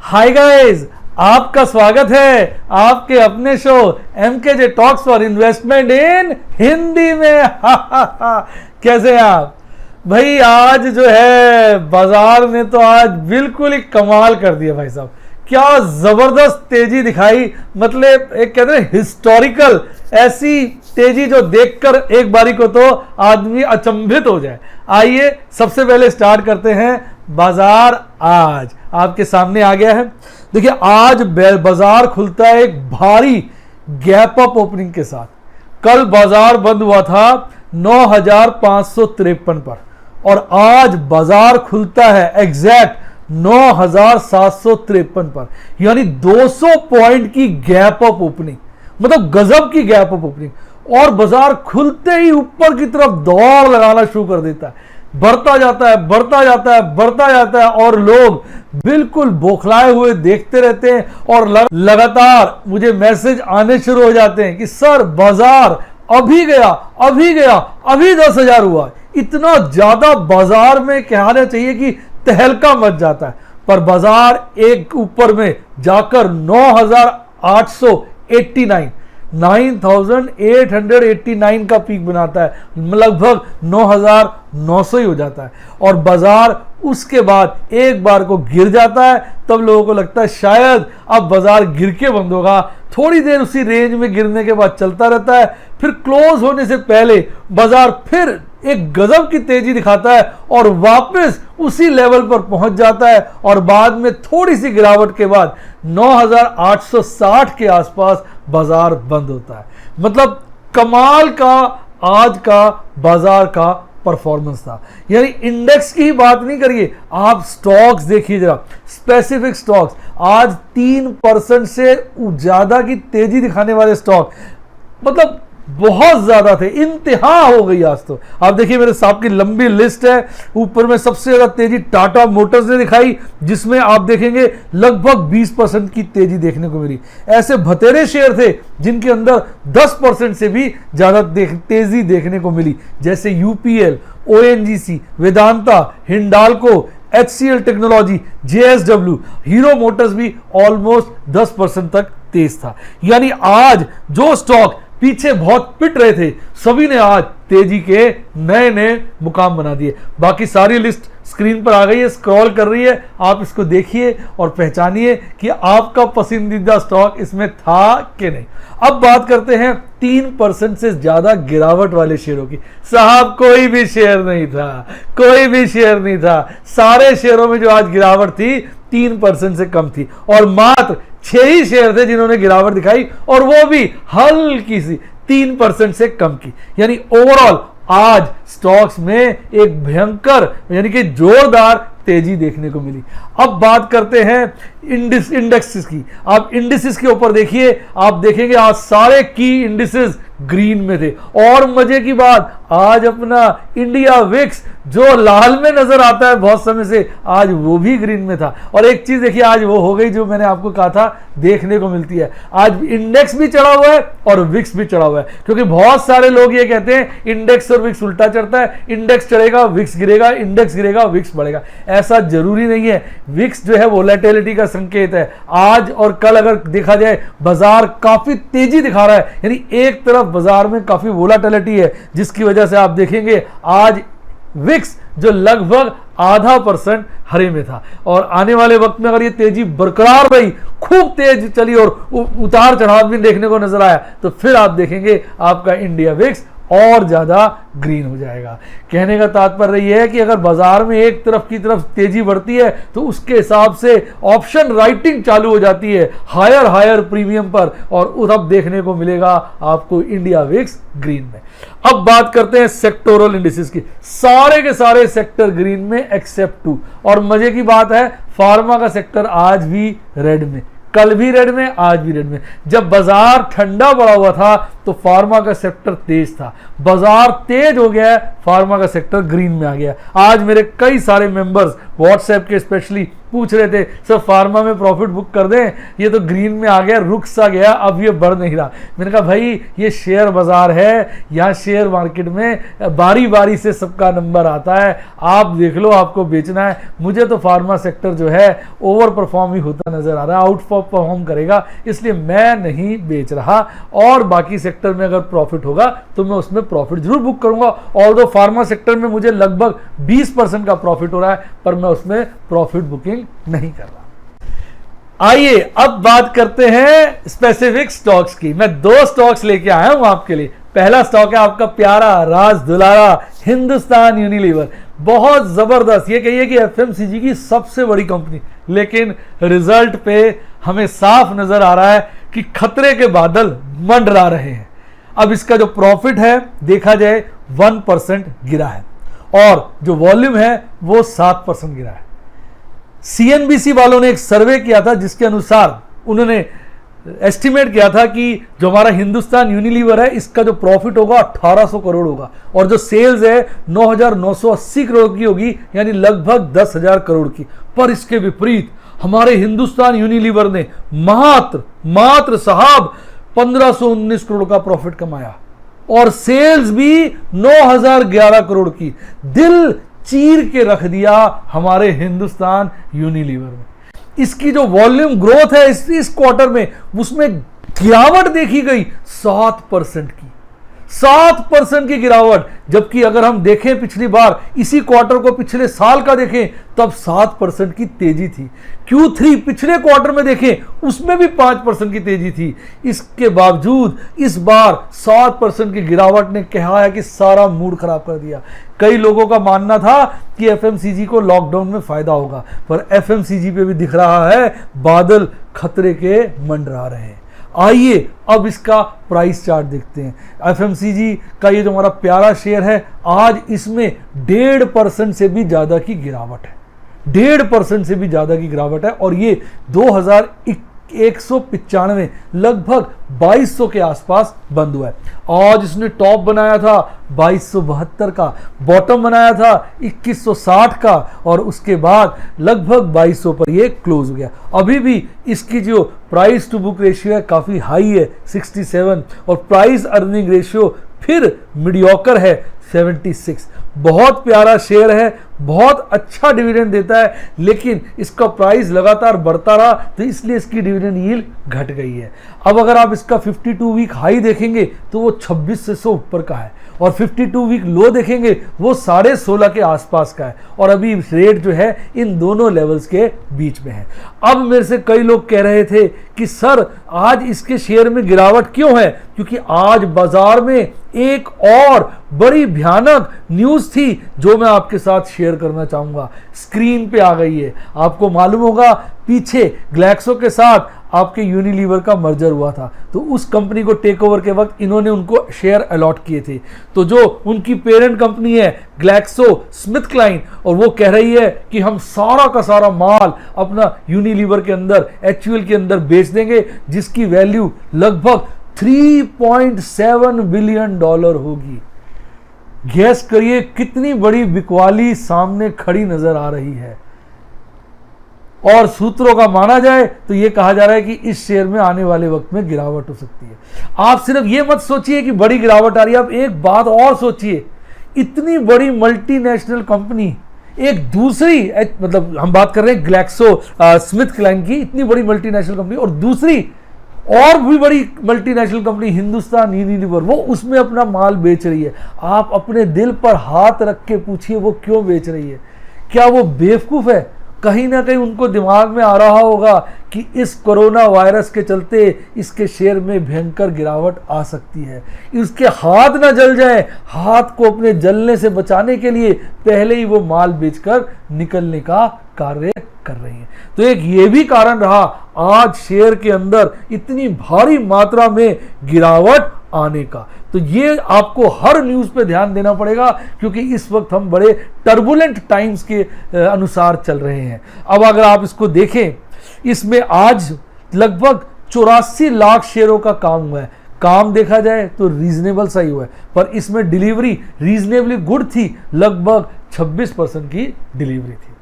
Hi guys, आपका स्वागत है आपके अपने show MKJ talks for investment in Hindi में। कैसे हैं आप भाई? आज जो है बाजार ने तो आज बिल्कुल ही कमाल कर दिया भाई साहब। क्या जबरदस्त तेजी दिखाई, मतलब एक कहते हैं हिस्टोरिकल ऐसी तेजी जो देखकर एक बारी को तो आदमी अचंभित हो जाए। आइए सबसे पहले स्टार्ट करते हैं। बाजार आज आपके सामने आ गया है। देखिए आज बाजार खुलता है एक भारी गैप अप ओपनिंग के साथ। कल बाजार बंद हुआ था 9,553 पर और आज बाजार खुलता है एग्जैक्ट 9,753 पर, यानी 200 पॉइंट की गैप अप ओपनिंग, मतलब गजब की गैप अप ओपनिंग। और बाजार खुलते ही ऊपर की तरफ दौड़ लगाना शुरू कर देता है, बढ़ता जाता है, बढ़ता जाता है, बढ़ता जाता है और लोग बिल्कुल बौखलाए हुए देखते रहते हैं। और लगातार मुझे मैसेज आने शुरू हो जाते हैं कि सर बाजार अभी गया, अभी गया, अभी 10,000 हुआ। इतना ज्यादा बाजार में कहना चाहिए कि तहलका मच जाता है, पर बाजार एक ऊपर में जाकर 9,889 का पीक बनाता है, लगभग 9,900 ही हो जाता है। और बाजार उसके बाद एक बार को गिर जाता है। तब लोगों को लगता है शायद अब बाजार गिर के बंद होगा। थोड़ी देर उसी रेंज में गिरने के बाद चलता रहता है, फिर क्लोज होने से पहले बाजार फिर एक गजब की तेजी दिखाता है और वापस उसी लेवल पर पहुंच जाता है। और बाद में थोड़ी सी गिरावट के बाद 9,860 के आसपास बाजार बंद होता है। मतलब कमाल का आज का बाजार का परफॉर्मेंस था। यानी इंडेक्स की ही बात नहीं करिए, आप स्टॉक्स देखिए जरा, स्पेसिफिक स्टॉक्स आज 3% से ज्यादा की तेजी दिखाने वाले स्टॉक मतलब बहुत ज्यादा थे। इंतहा हो गई आज तो। आप देखिए मेरे साहब की लंबी लिस्ट है। ऊपर में सबसे ज्यादा तेजी टाटा मोटर्स ने दिखाई, जिसमें आप देखेंगे लगभग 20% की तेजी देखने को मिली। ऐसे भतेरे शेयर थे जिनके अंदर 10% से भी ज्यादा तेजी देखने को मिली, जैसे UPL, ONGC, Vedanta, Hindalco, HCL technology, JSW, hero Motors भी ऑलमोस्ट 10% तक तेज था। यानी आज जो स्टॉक पीछे बहुत पिट रहे थे, सभी ने आज तेजी के नए नए मुकाम बना दिए। बाकी सारी लिस्ट स्क्रीन पर आ गई है, स्क्रॉल कर रही है, आप इसको देखिए और पहचानिए कि आपका पसंदीदा स्टॉक इसमें था कि नहीं। अब बात करते हैं 3% से ज्यादा गिरावट वाले शेयरों की। साहब कोई भी शेयर नहीं था, कोई भी शेयर नहीं था। सारे शेयरों में जो आज गिरावट थी 3% से कम थी और मात्र 6 ही शेयर थे जिन्होंने गिरावट दिखाई, और वो भी हल्की सी 3% से कम की। यानी ओवरऑल आज स्टॉक्स में एक भयंकर यानी कि जोरदार तेजी देखने को मिली। अब बात करते हैं इंडेक्सेस की। आप इंडिसेस के ऊपर देखिए, आप देखेंगे आज सारे की इंडिसेस ग्रीन में थे। और मजे की बात, आज अपना इंडिया विक्स जो लाल में नजर आता है बहुत समय से, आज वो भी ग्रीन में था। और एक चीज देखिए आज वो हो गई जो मैंने आपको कहा था देखने को मिलती है। आज इंडेक्स भी चढ़ा हुआ है और विक्स भी चढ़ा हुआ है, क्योंकि बहुत सारे लोग ये कहते हैं इंडेक्स और विक्स उल्टा चढ़ता है, इंडेक्स चढ़ेगा विक्स गिरेगा, इंडेक्स गिरेगा विक्स बढ़ेगा। ऐसा जरूरी नहीं है। विक्स जो है वोलेटिलिटी का संकेत है। आज और कल अगर देखा जाए बाजार काफी तेजी दिखा रहा है, यानी एक तरफ बाजार में काफी वोलेटिलिटी है, जिसकी वजह से आप देखेंगे आज विक्स जो लगभग 0.5% हरे में था। और आने वाले वक्त में अगर ये तेजी बरकरार रही, खूब तेज चली और उतार चढ़ाव भी देखने को नजर आया, तो फिर आप देखेंगे आपका इंडिया विक्स और ज्यादा ग्रीन हो जाएगा। कहने का तात्पर्य यह है कि अगर बाजार में एक तरफ की तरफ तेजी बढ़ती है तो उसके हिसाब से ऑप्शन राइटिंग चालू हो जाती है हायर हायर प्रीमियम पर, और तब देखने को मिलेगा आपको इंडिया विक्स ग्रीन में। अब बात करते हैं सेक्टोरल इंडिसेस की। सारे के सारे सेक्टर ग्रीन में एक्सेप्ट 2। और मजे की बात है, फार्मा का सेक्टर आज भी रेड में, कल भी रेड में, आज भी रेड में। जब बाजार ठंडा पड़ा हुआ था तो फार्मा का सेक्टर तेज था, बाजार तेज हो गया है, फार्मा का सेक्टर ग्रीन में आ गया। आज मेरे कई सारे मेंबर्स व्हाट्सएप के स्पेशली पूछ रहे थे सर फार्मा में प्रॉफिट बुक कर दें, ये तो ग्रीन में आ गया, रुक सा गया, अब ये बढ़ नहीं रहा। मैंने कहा भाई ये शेयर बाजार है, यहाँ शेयर मार्केट में बारी बारी से सबका नंबर आता है, आप देख लो आपको बेचना है। मुझे तो फार्मा सेक्टर जो है ओवर परफॉर्म ही होता नजर आ रहा है, आउट परफॉर्म करेगा, इसलिए मैं नहीं बेच रहा। और बाकी सेक्टर में अगर प्रॉफिट होगा तो मैं उसमें प्रॉफिट जरूर बुक करूंगा। ऑल्दो फार्मा सेक्टर में मुझे लगभग 20% का प्रॉफिट हो रहा है, पर मैं उसमें प्रॉफिट बुकिंग नहीं कर रहा। आइए अब बात करते हैं स्पेसिफिक स्टॉक्स की। मैं 2 स्टॉक्स लेके आया हूं आपके लिए। पहला स्टॉक है आपका प्यारा राज दुलारा हिंदुस्तान यूनिलीवर। बहुत जबरदस्त, ये कहिए कि एफएमसीजी की सबसे बड़ी कंपनी, लेकिन रिजल्ट पे हमें साफ नजर आ रहा है कि खतरे के बादल मंडरा रहे हैं। अब इसका जो प्रॉफिट है देखा जाए 1% गिरा है और जो वॉल्यूम है वो 7% गिरा है। सीएनबीसी वालों ने एक सर्वे किया था जिसके अनुसार उन्होंने एस्टिमेट किया था कि जो हमारा हिंदुस्तान यूनिलीवर है इसका जो प्रॉफिट होगा 1800 करोड़ होगा और जो सेल्स है 9980 करोड़ की होगी, यानी लगभग 10,000 करोड़ की। पर इसके विपरीत हमारे हिंदुस्तान यूनिलीवर ने मात्र साहब 1519 करोड़ का प्रॉफिट कमाया और सेल्स भी 9011 करोड़ की। दिल चीर के रख दिया हमारे हिंदुस्तान यूनिलीवर में। इसकी जो वॉल्यूम ग्रोथ है इस क्वार्टर में, उसमें गिरावट देखी गई 7% की, 7% की गिरावट। जबकि अगर हम देखें पिछली बार इसी क्वार्टर को पिछले साल का देखें तब 7% की तेजी थी। Q3 पिछले क्वार्टर में देखें उसमें भी 5% की तेजी थी। इसके बावजूद इस बार 7% की गिरावट ने कहा है कि सारा मूड खराब कर दिया। कई लोगों का मानना था कि एफएमसीजी को लॉकडाउन में फायदा होगा, पर एफएमसीजी पे भी दिख रहा है बादल खतरे के मंडरा रहे हैं। आइए अब इसका प्राइस चार्ट देखते हैं। एफएमसीजी का ये जो हमारा प्यारा शेयर है, आज इसमें 1.5% से भी ज्यादा की गिरावट है, 1.5% से भी ज्यादा की गिरावट है और ये 2195 लगभग 2200 के आसपास बंद हुआ है। आज इसने टॉप बनाया था 2272 का, बॉटम बनाया था 2160 का और उसके बाद लगभग 2200 पर ये क्लोज हो गया। अभी भी इसकी जो प्राइस टू बुक रेशियो है काफी हाई है 67 और प्राइस अर्निंग रेशियो फिर मीडियोकर है 76। बहुत प्यारा शेयर है, बहुत अच्छा डिविडेंड देता है, लेकिन इसका प्राइस लगातार बढ़ता रहा तो इसलिए इसकी डिविडेंड यील्ड घट गई है। अब अगर आप इसका 52 वीक हाई देखेंगे तो वो 2600 ऊपर का है और 52 वीक लो देखेंगे वो 16.5 के आसपास का है और अभी रेट जो है इन दोनों लेवल्स के बीच में है। अब मेरे से कई लोग कह रहे थे कि सर आज इसके शेयर में गिरावट क्यों है, क्योंकि आज बाजार में एक और बड़ी भयानक न्यूज थी जो मैं आपके साथ शेयर करना चाहूंगा। स्क्रीन पे आ गई है, आपको मालूम होगा पीछे ग्लैक्सो के साथ आपके यूनिलीवर का मर्जर हुआ था, तो उस कंपनी को टेक ओवर के वक्त इन्होंने उनको शेयर अलॉट किए थे। तो जो उनकी पेरेंट कंपनी है ग्लैक्सो स्मिथ क्लाइन, और वो कह रही है कि हम सारा का सारा माल अपना यूनिलीवर के अंदर एचयूएल के अंदर बेच देंगे, जिसकी वैल्यू लगभग 3.7 बिलियन डॉलर होगी। गैस करिए कितनी बड़ी बिकवाली सामने खड़ी नजर आ रही है। और सूत्रों का माना जाए तो यह कहा जा रहा है कि इस शेयर में आने वाले वक्त में गिरावट हो सकती है। आप सिर्फ ये मत सोचिए कि बड़ी गिरावट आ रही है, आप एक बात और सोचिए, इतनी बड़ी मल्टीनेशनल कंपनी एक दूसरी, मतलब हम बात कर रहे हैं ग्लैक्सो स्मिथ क्लाइन की, इतनी बड़ी मल्टीनेशनल कंपनी, और दूसरी और भी बड़ी मल्टीनेशनल कंपनी हिंदुस्तान यूनिलीवर, वो उसमें अपना माल बेच रही है। आप अपने दिल पर हाथ रख के पूछिए वो क्यों बेच रही है। क्या वो बेवकूफ है? कहीं ना कहीं उनको दिमाग में आ रहा होगा कि इस कोरोना वायरस के चलते इसके शेयर में भयंकर गिरावट आ सकती है, इसके हाथ ना जल जाए, हाथ को अपने जलने से बचाने के लिए पहले ही वो माल बेचकर निकलने का कार्य कर रही है। तो एक ये भी कारण रहा आज शेयर के अंदर इतनी भारी मात्रा में गिरावट आने का। तो ये आपको हर न्यूज पे ध्यान देना पड़ेगा, क्योंकि इस वक्त हम बड़े टर्बुलेंट टाइम्स के अनुसार चल रहे हैं। अब अगर आप इसको देखें, इसमें आज लगभग 84 लाख शेयरों का काम हुआ है। काम देखा जाए तो रीजनेबल सही हुआ है, पर इसमें डिलीवरी रीजनेबली गुड थी, लगभग 26% की डिलीवरी थी।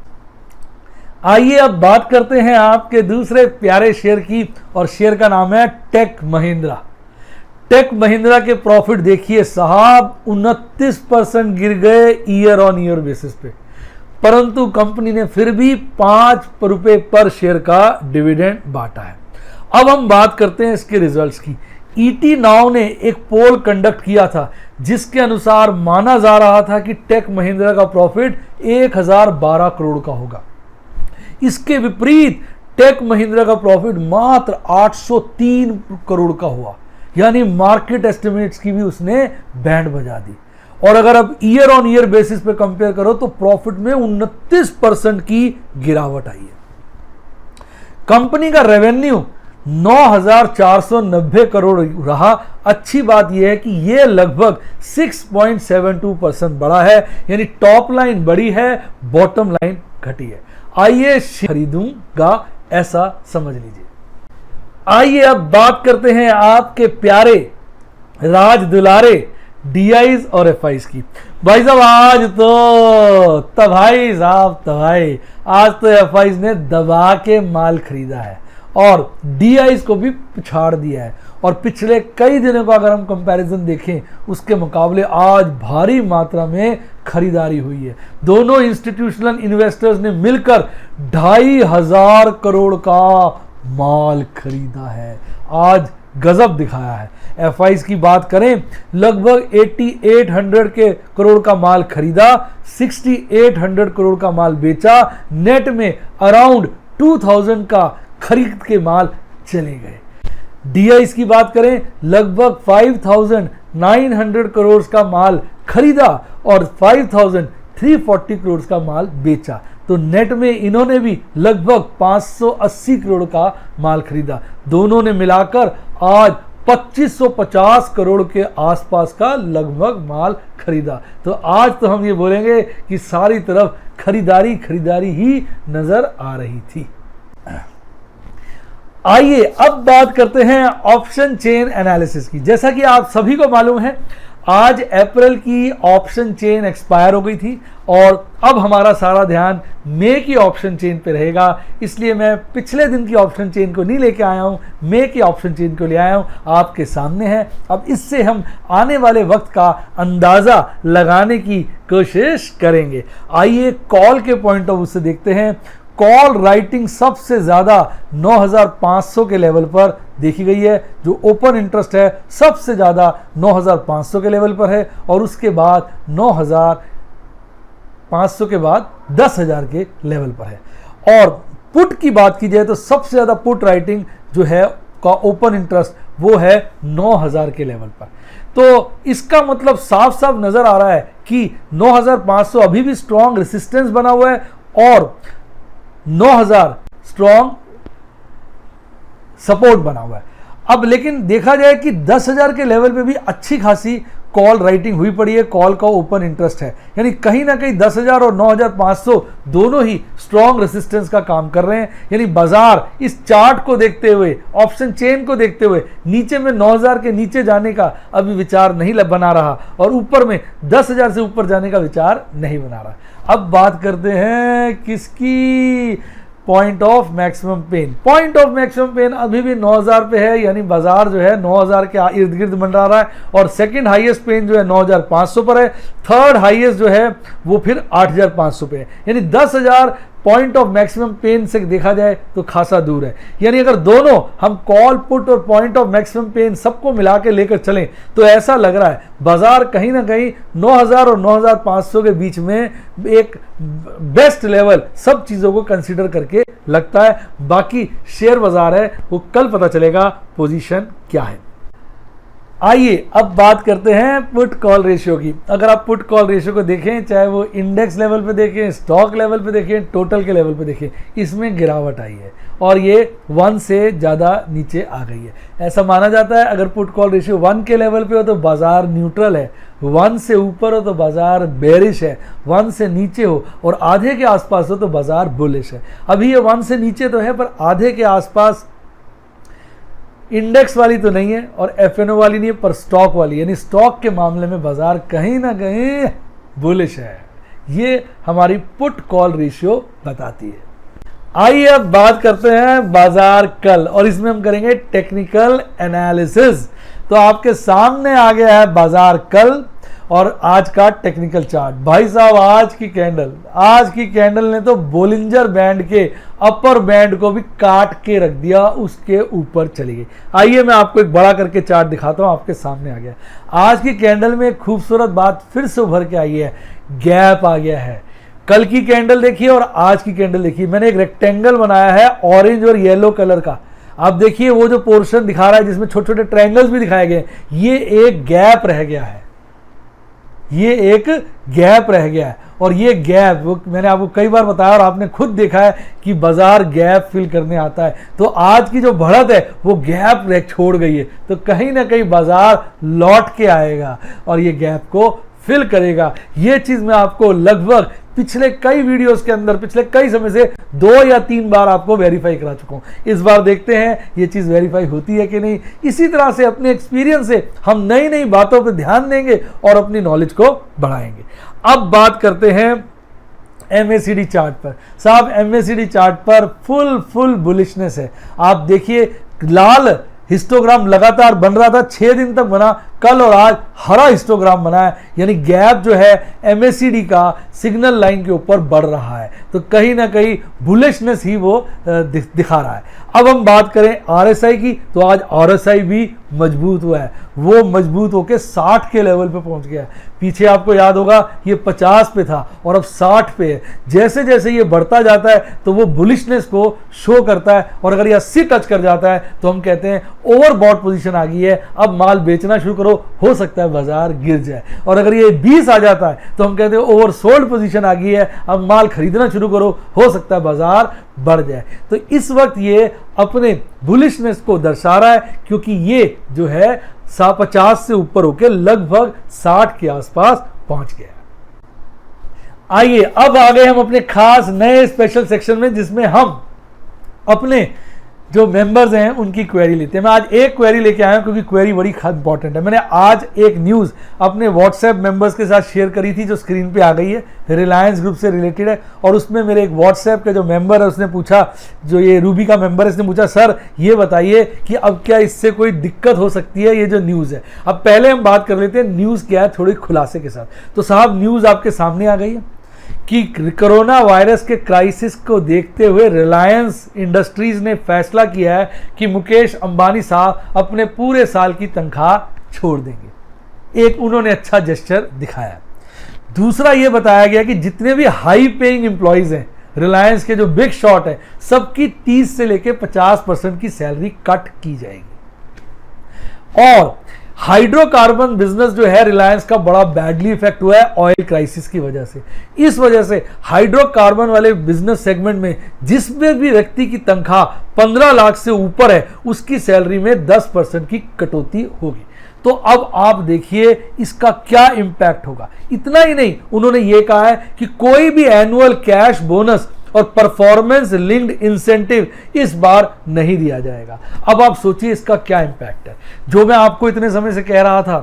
आइए अब बात करते हैं आपके दूसरे प्यारे शेयर की, और शेयर का नाम है टेक महिंद्रा। टेक महिंद्रा के प्रॉफिट देखिए साहब, 29% गिर गए ईयर ऑन ईयर बेसिस पे, परंतु कंपनी ने फिर भी 5 रुपए पर शेयर का डिविडेंड बांटा है। अब हम बात करते हैं इसके रिजल्ट्स की। ईटी नाउ ने एक पोल कंडक्ट किया था जिसके अनुसार माना जा रहा था कि टेक महिंद्रा का प्रॉफिट 1012 करोड़ का होगा। इसके विपरीत टेक महिंद्रा का प्रॉफिट मात्र 803 करोड़ का हुआ, यानी मार्केट एस्टिमेट्स की भी उसने बैंड बजा दी। और अगर अब ईयर ऑन ईयर बेसिस पे कंपेयर करो तो प्रॉफिट में 29% की गिरावट आई है। कंपनी का रेवेन्यू 9,490 करोड़ रहा। अच्छी बात यह है कि यह लगभग 6.72% बढ़ा है, यानी टॉप लाइन बढ़ी है, बॉटम लाइन घटी है। आइए खरीदूंगा ऐसा समझ लीजिए। आइए अब बात करते हैं आपके प्यारे राज दुलारे डीआईज और एफआईज की। भाई साहब आज तो तबाही साहब तबाही, आज तो एफआईज ने दबा के माल खरीदा है और डीआईज को भी पिछाड़ दिया है। और पिछले कई दिनों का अगर हम कंपैरिजन देखें उसके मुकाबले आज भारी मात्रा में खरीदारी हुई है। दोनों इंस्टीट्यूशनल इन्वेस्टर्स ने मिलकर 2,500 करोड़ का माल खरीदा है, आज गजब दिखाया है। एफआईज की बात करें, लगभग 8800 के करोड़ का माल खरीदा, 6800 करोड़ का माल बेचा, नेट में अराउंड 2000 का खरीद के माल चले गए। डीआईज की बात करें, लगभग 5900 करोड़ का माल खरीदा और 5340 करोड़ का माल बेचा, तो नेट में इन्होंने भी लगभग 580 करोड़ का माल खरीदा। दोनों ने मिलाकर आज 2550 करोड़ के आसपास का लगभग माल खरीदा। तो आज तो हम ये बोलेंगे कि सारी तरफ खरीदारी खरीदारी ही नजर आ रही थी। आइए अब बात करते हैं ऑप्शन चेन एनालिसिस की। जैसा कि आप सभी को मालूम है, आज अप्रैल की ऑप्शन चेन एक्सपायर हो गई थी और अब हमारा सारा ध्यान मई की ऑप्शन चेन पे रहेगा। इसलिए मैं पिछले दिन की ऑप्शन चेन को नहीं लेके आया हूं, मई की ऑप्शन चेन को ले आया हूं, आपके सामने है। अब इससे हम आने वाले वक्त का अंदाजा लगाने की कोशिश करेंगे। आइए कॉल के पॉइंट ऑफ व्यू से देखते हैं। कॉल राइटिंग सबसे ज्यादा 9,500 के लेवल पर देखी गई है। जो ओपन इंटरेस्ट है सबसे ज्यादा 9,500 के लेवल पर है और उसके बाद 9,500 के बाद 10,000 के लेवल पर है। और पुट की बात की जाए तो सबसे ज्यादा पुट राइटिंग जो है का ओपन इंटरेस्ट वो है 9,000 के लेवल पर। तो इसका मतलब साफ साफ नजर आ रहा है कि 9,500 अभी भी स्ट्रॉन्ग रेसिस्टेंस बना हुआ है और 9,000 स्ट्रॉन्ग सपोर्ट बना हुआ है। अब लेकिन देखा जाए कि 10,000 के लेवल पे भी अच्छी खासी कॉल राइटिंग हुई पड़ी है, कॉल का ओपन इंटरेस्ट है, यानी कहीं ना कहीं 10,000 और 9,500 दोनों ही स्ट्रॉन्ग रेसिस्टेंस का काम कर रहे हैं। यानी बाजार इस चार्ट को देखते हुए, ऑप्शन चेन को देखते हुए नीचे में 9,000 के नीचे जाने का अभी विचार नहीं बना रहा और ऊपर में 10,000 से ऊपर जाने का विचार नहीं बना रहा। अब बात करते हैं किसकी, point of maximum pain. Point of maximum pain अभी भी 9,000 पे है, यानी बाजार जो है 9,000 के इर्द गिर्द मंडरा रहा है और सेकंड हाईएस्ट पेन जो है 9,500 पर है। थर्ड हाईएस्ट जो है वो फिर 8,500 पे है, यानी 10,000 पॉइंट ऑफ मैक्सिमम पेन से देखा जाए तो खासा दूर है। यानी अगर दोनों हम कॉल पुट और पॉइंट ऑफ मैक्सिमम पेन सबको मिला के लेकर चलें तो ऐसा लग रहा है बाजार कहीं ना कहीं 9,000 और 9,500 के बीच में एक बेस्ट लेवल सब चीजों को कंसीडर करके लगता है। बाकी शेयर बाजार है वो कल पता चलेगा पोजीशन क्या है। आइए अब बात करते हैं पुट कॉल रेशियो की। अगर आप पुट कॉल रेशियो को देखें, चाहे वो इंडेक्स लेवल पे देखें, स्टॉक लेवल पे देखें, टोटल के लेवल पे देखें, इसमें गिरावट आई है और ये 1 से ज़्यादा नीचे आ गई है। ऐसा माना जाता है अगर पुट कॉल रेशियो 1 के लेवल पे हो तो बाजार न्यूट्रल है, 1 से ऊपर हो तो बाजार बेरिश है, 1 से नीचे हो और आधे के आसपास हो तो बाजार बुलिश है। अभी ये 1 से नीचे तो है पर आधे के आसपास, इंडेक्स वाली तो नहीं है और एफएनओ वाली नहीं है पर स्टॉक वाली, यानी स्टॉक के मामले में बाजार कहीं ना कहीं बुलिश है। ये हमारी पुट कॉल रेशियो बताती है। आइए अब बात करते हैं बाजार कल, और इसमें हम करेंगे टेक्निकल एनालिसिस। तो आपके सामने आ गया है बाजार कल और आज का टेक्निकल चार्ट। भाई साहब आज की कैंडल ने तो बोलिंजर बैंड के अपर बैंड को भी काट के रख दिया, उसके ऊपर चली गई। आइए मैं आपको एक बड़ा करके चार्ट दिखाता हूं, आपके सामने आ गया। आज की कैंडल में एक खूबसूरत बात फिर से उभर के आई है, गैप आ गया है। कल की कैंडल देखिए और आज की कैंडल देखिए, मैंने एक रेक्टेंगल बनाया है ऑरेंज और येलो कलर का। आप देखिए वो जो पोर्शन दिखा रहा है जिसमें छोटे छोटे ट्रायंगल्स भी दिखाए गए, ये एक गैप रह गया है, ये एक गैप रह गया है। और ये गैप वो मैंने आपको कई बार बताया और आपने खुद देखा है कि बाजार गैप फिल करने आता है। तो आज की जो बढ़त है वो गैप छोड़ गई है, तो कहीं ना कहीं बाजार लौट के आएगा और ये गैप को फिल करेगा। ये चीज मैं आपको लगभग पिछले कई वीडियोस के अंदर पिछले कई समय से 2 या 3 बार आपको वेरीफाई करा चुका हूं। इस बार देखते हैं ये चीज वेरीफाई होती है कि नहीं। इसी तरह से अपने एक्सपीरियंस से हम नई नई बातों पर ध्यान देंगे और अपनी नॉलेज को बढ़ाएंगे। अब बात करते हैं MACD चार्ट पर। साहब MACD चार्ट पर फुल बुलिशनेस है। आप देखिए लाल हिस्टोग्राम लगातार बन रहा था, 6 दिन तक बना, कल और आज हरा हिस्टोग्राम बना है, यानी गैप जो है MACD का सिग्नल लाइन के ऊपर बढ़ रहा है। तो कहीं ना कहीं बुलिशनेस ही वो दिखा रहा है। अब हम बात करें RSI की, तो आज RSI भी मजबूत हुआ है, वो मजबूत होकर 60 के लेवल पे पहुंच गया है। पीछे आपको याद होगा ये 50 पे था और अब 60 पे है। जैसे जैसे ये बढ़ता जाता है तो वो बुलिशनेस को शो करता है, और अगर ये 80 टच कर जाता है तो हम कहते हैं ओवरबॉट पोजीशन आ गई है, अब माल बेचना शुरू करो, हो सकता है बाजार गिर जाए। और अगर ये 20 आ जाता है तो हम कहते हैं ओवरसोल्ड पोजीशन आ गई है, अब माल खरीदना शुरू करो, हो सकता है बाजार बढ़ जाए। तो इस वक्त ये अपने बुलिशनेस को दर्शा रहा है, क्योंकि ये जो है 50 से ऊपर होकर लगभग 60 के आसपास पहुंच गया। आइए अब आ गए हम अपने खास नए स्पेशल सेक्शन में, जिसमें हम अपने जो मेंबर्स हैं उनकी क्वेरी लेते हैं। मैं आज एक क्वेरी लेके आया हूं क्योंकि क्वेरी बड़ी इंपॉर्टेंट है। मैंने आज एक न्यूज़ अपने व्हाट्सएप मेंबर्स के साथ शेयर करी थी जो स्क्रीन पे आ गई है, रिलायंस ग्रुप से रिलेटेड है। और उसमें मेरे एक व्हाट्सएप के जो मेंबर है उसने पूछा, जो ये रूबी का मेंबर है, इसने पूछा सर ये बताइए कि अब क्या इससे कोई दिक्कत हो सकती है, ये जो न्यूज़ है। अब पहले हम बात कर लेते हैं न्यूज़ क्या है थोड़ी खुलासे के साथ। तो साहब न्यूज़ आपके सामने आ गई है कि कोरोना वायरस के क्राइसिस को देखते हुए रिलायंस इंडस्ट्रीज ने फैसला किया है कि मुकेश अंबानी साहब अपने पूरे साल की तनख्वाह छोड़ देंगे। एक उन्होंने अच्छा जेस्चर दिखाया। दूसरा ये बताया गया कि जितने भी हाई पेइंग एम्प्लॉइज हैं रिलायंस के, जो बिग शॉट है, सबकी 30 से लेकर 50% की सैलरी कट की जाएगी। और हाइड्रोकार्बन बिजनेस जो है रिलायंस का बड़ा बैडली इफेक्ट हुआ है ऑयल क्राइसिस की वजह से। इस वजह से हाइड्रोकार्बन वाले बिजनेस सेगमेंट में जिसमें भी व्यक्ति की तनख्वाह 15 लाख से ऊपर है उसकी सैलरी में 10% की कटौती होगी। तो अब आप देखिए इसका क्या इंपैक्ट होगा। इतना ही नहीं, उन्होंने ये कहा है कि कोई भी एनुअल कैश बोनस और परफॉर्मेंस लिंक्ड इंसेंटिव इस बार नहीं दिया जाएगा। अब आप सोचिए इसका क्या इंपैक्ट है। जो मैं आपको इतने समय से कह रहा था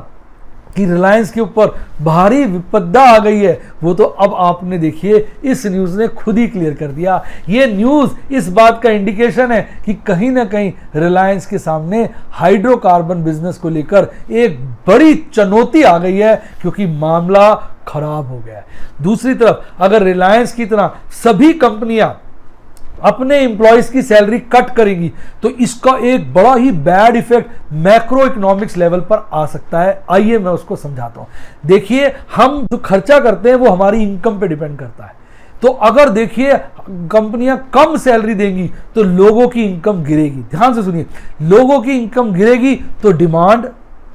कि रिलायंस के ऊपर भारी विपदा आ गई है, वो तो अब आपने देखिए इस न्यूज़ ने खुद ही क्लियर कर दिया। ये न्यूज़ इस बात का इंडिकेशन है कि कहीं ना कहीं रिलायंस के सामने हाइड्रोकार्बन बिजनेस को लेकर एक बड़ी चुनौती आ गई है, क्योंकि मामला खराब हो गया है। दूसरी तरफ अगर रिलायंस की तरह सभी कंपनियां अपने एम्प्लॉयज की सैलरी कट करेंगी तो इसका एक बड़ा ही bad effect macro economics level पर आ सकता है। आइए मैं उसको समझाता हूं। देखिए हम जो खर्चा करते हैं वो हमारी इनकम पे डिपेंड करता है। तो अगर देखिए कंपनियां कम सैलरी देंगी तो लोगों की इनकम गिरेगी। ध्यान से सुनिए, लोगों की इनकम गिरेगी तो डिमांड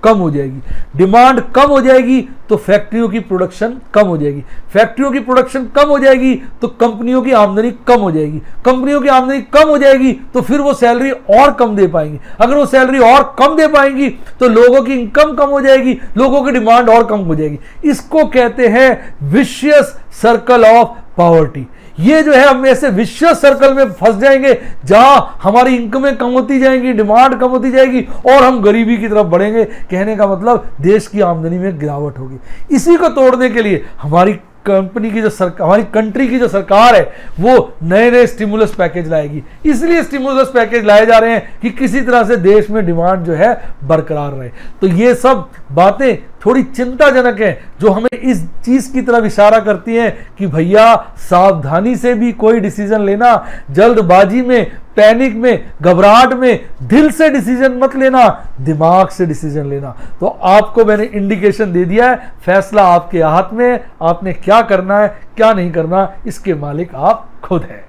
कम हो जाएगी, डिमांड कम हो जाएगी तो फैक्ट्रियों की प्रोडक्शन कम हो जाएगी, फैक्ट्रियों की प्रोडक्शन कम हो जाएगी तो कंपनियों की आमदनी कम हो जाएगी, कंपनियों की आमदनी कम हो जाएगी तो फिर वो सैलरी और कम दे पाएंगी, अगर वो सैलरी और कम दे पाएंगी तो लोगों की इनकम कम हो जाएगी, लोगों की डिमांड और कम हो जाएगी। इसको कहते हैं विशियस सर्कल ऑफ पॉवर्टी। ये जो है हम ऐसे विशियस सर्कल में फंस जाएंगे जहां हमारी इनकमें कम होती जाएंगी, डिमांड कम होती जाएगी और हम गरीबी की तरफ बढ़ेंगे। कहने का मतलब देश की आमदनी में गिरावट होगी। इसी को तोड़ने के लिए हमारी कंपनी की जो सरकार, हमारी कंट्री की जो सरकार है वो नए नए स्टिमुलस पैकेज लाएगी। इसलिए स्टिमुलस पैकेज लाए जा रहे हैं कि किसी तरह से देश में डिमांड जो है बरकरार रहे। तो ये सब बातें थोड़ी चिंताजनक है, जो हमें इस चीज की तरफ इशारा करती हैं कि भैया सावधानी से भी कोई डिसीजन लेना, जल्दबाजी में, पैनिक में, घबराहट में, दिल से डिसीजन मत लेना, दिमाग से डिसीजन लेना। तो आपको मैंने इंडिकेशन दे दिया है, फैसला आपके हाथ में, आपने क्या करना है क्या नहीं करना इसके मालिक आप खुद हैं।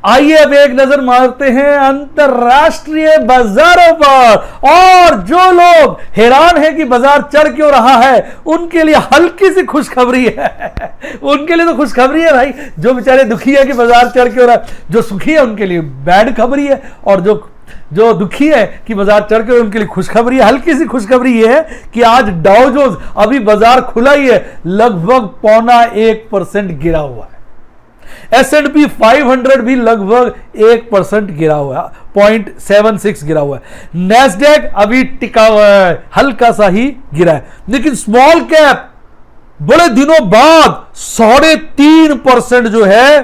आइए अब एक नजर मारते हैं अंतरराष्ट्रीय बाजारों पर। और जो लोग हैरान हैं कि बाजार चढ़ क्यों रहा है, उनके लिए हल्की सी खुशखबरी है। उनके लिए तो खुशखबरी है भाई, जो बेचारे दुखी है कि बाजार चढ़ क्यों रहा है। जो सुखी है उनके लिए बैड खबरी है, और जो दुखी है कि बाजार चढ़ के उनके लिए खुशखबरी है। हल्की सी खुशखबरी ये है कि आज डाउ जोन्स, अभी बाजार खुला ही है, लगभग 0.25% गिरा हुआ है। S&P 500 भी लगभग 1% गिरा हुआ है, 0.76 गिरा हुआ है। नैस्डैक अभी टिका हुआ है, हल्का सा ही गिरा है। लेकिन स्मॉल कैप बड़े दिनों बाद 3.5% जो है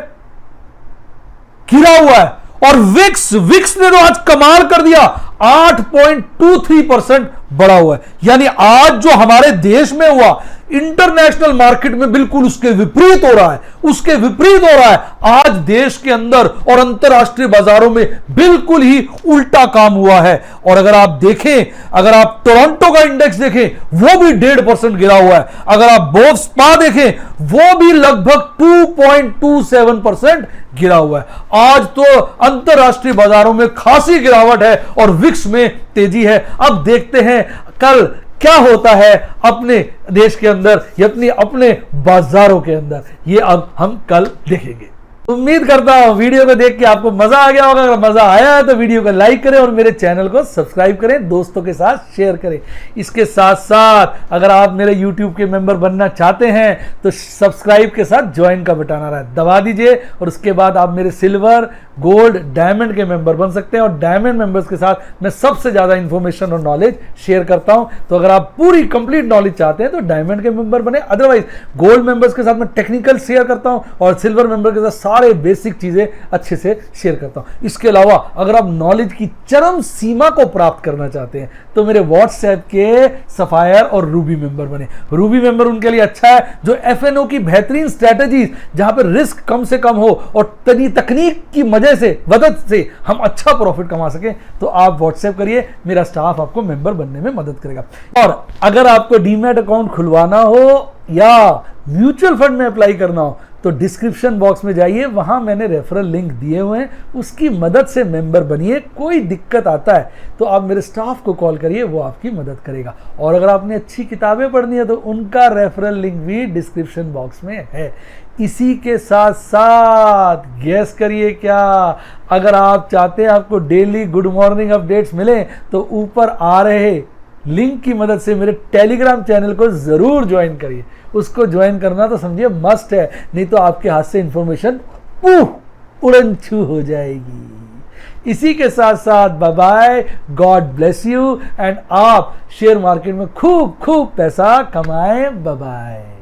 गिरा हुआ है। और विक्स ने तो आज कमाल कर दिया, 8.23% बढ़ा हुआ है। यानी आज जो हमारे देश में हुआ, इंटरनेशनल मार्केट में बिल्कुल उसके विपरीत हो रहा है, उसके विपरीत हो रहा है। आज देश के अंदर और अंतरराष्ट्रीय बाजारों में बिल्कुल ही उल्टा काम हुआ है। और अगर आप देखें, अगर आप टोरंटो का इंडेक्स देखें, वो भी 1.5% गिरा हुआ है। अगर आप बोफ स्पा देखें, वो भी लगभग 2.27% गिरा हुआ है। आज तो अंतरराष्ट्रीय बाजारों में खासी गिरावट है और विक्स में तेजी है। अब देखते हैं कल क्या होता है अपने देश के अंदर या अपने बाजारों के अंदर, ये अब हम कल देखेंगे। उम्मीद करता हूं वीडियो को देख के आपको मजा आ गया होगा। अगर मजा आया है तो वीडियो को लाइक करें और मेरे चैनल को सब्सक्राइब करें, दोस्तों के साथ शेयर करें। इसके साथ साथ अगर आप मेरे YouTube के मेंबर बनना चाहते हैं तो सब्सक्राइब के साथ ज्वाइन का बटन आ रहा है, दबा दीजिए और उसके बाद आप मेरे सिल्वर, गोल्ड, डायमंड के मेंबर बन सकते हैं। और डायमंड मेंबर्स के साथ मैं सबसे ज्यादा इंफॉर्मेशन और नॉलेज शेयर करता हूं। तो अगर आप पूरी कंप्लीट नॉलेज चाहते हैं तो डायमंड के मेंबर बने। अदरवाइज गोल्ड मेंबर्स के साथ मैं टेक्निकल शेयर करता हूं और सिल्वर मेंबर के साथ सारे बेसिक चीजें अच्छे से शेयर करता हूं। इसके अलावा अगर आप नॉलेज की चरम सीमा को प्राप्त करना चाहते हैं तो मेरे व्हाट्सएप के सफायर और रूबी मेंबर बने। रूबी मेंबर उनके लिए अच्छा है जो FNO की बेहतरीन स्ट्रेटेजीज, जहां पर रिस्क कम से कम हो और तकनीक की मदद से हम अच्छा प्रॉफिट कमा सके, तो आप व्हाट्सएप करिए, मेरा स्टाफ आपको मेंबर बनने में मदद करेगा। और अगर आपको डीमैट अकाउंट खुलवाना हो या म्यूचुअल फंड में अप्लाई करना हो तो डिस्क्रिप्शन बॉक्स में जाइए, वहां मैंने रेफरल लिंक दिए हुए हैं, उसकी मदद से मेंबर बनिए। कोई दिक्कत आता है तो आप मेरे स्टाफ को कॉल करिए, वो आपकी मदद करेगा। और अगर आपने अच्छी किताबें पढ़नी है तो उनका रेफरल लिंक भी डिस्क्रिप्शन बॉक्स में है। इसी के साथ साथ गैस करिए क्या, अगर आप चाहते हैं आपको डेली गुड मॉर्निंग अपडेट्स मिले तो ऊपर आ रहे लिंक की मदद से मेरे टेलीग्राम चैनल को जरूर ज्वाइन करिए। उसको ज्वाइन करना तो समझिए मस्ट है, नहीं तो आपके हाथ से इंफॉर्मेशन उड़न छू हो जाएगी। इसी के साथ साथ bye bye, god bless you and आप शेयर मार्केट में खूब खूब पैसा कमाएं। Bye bye.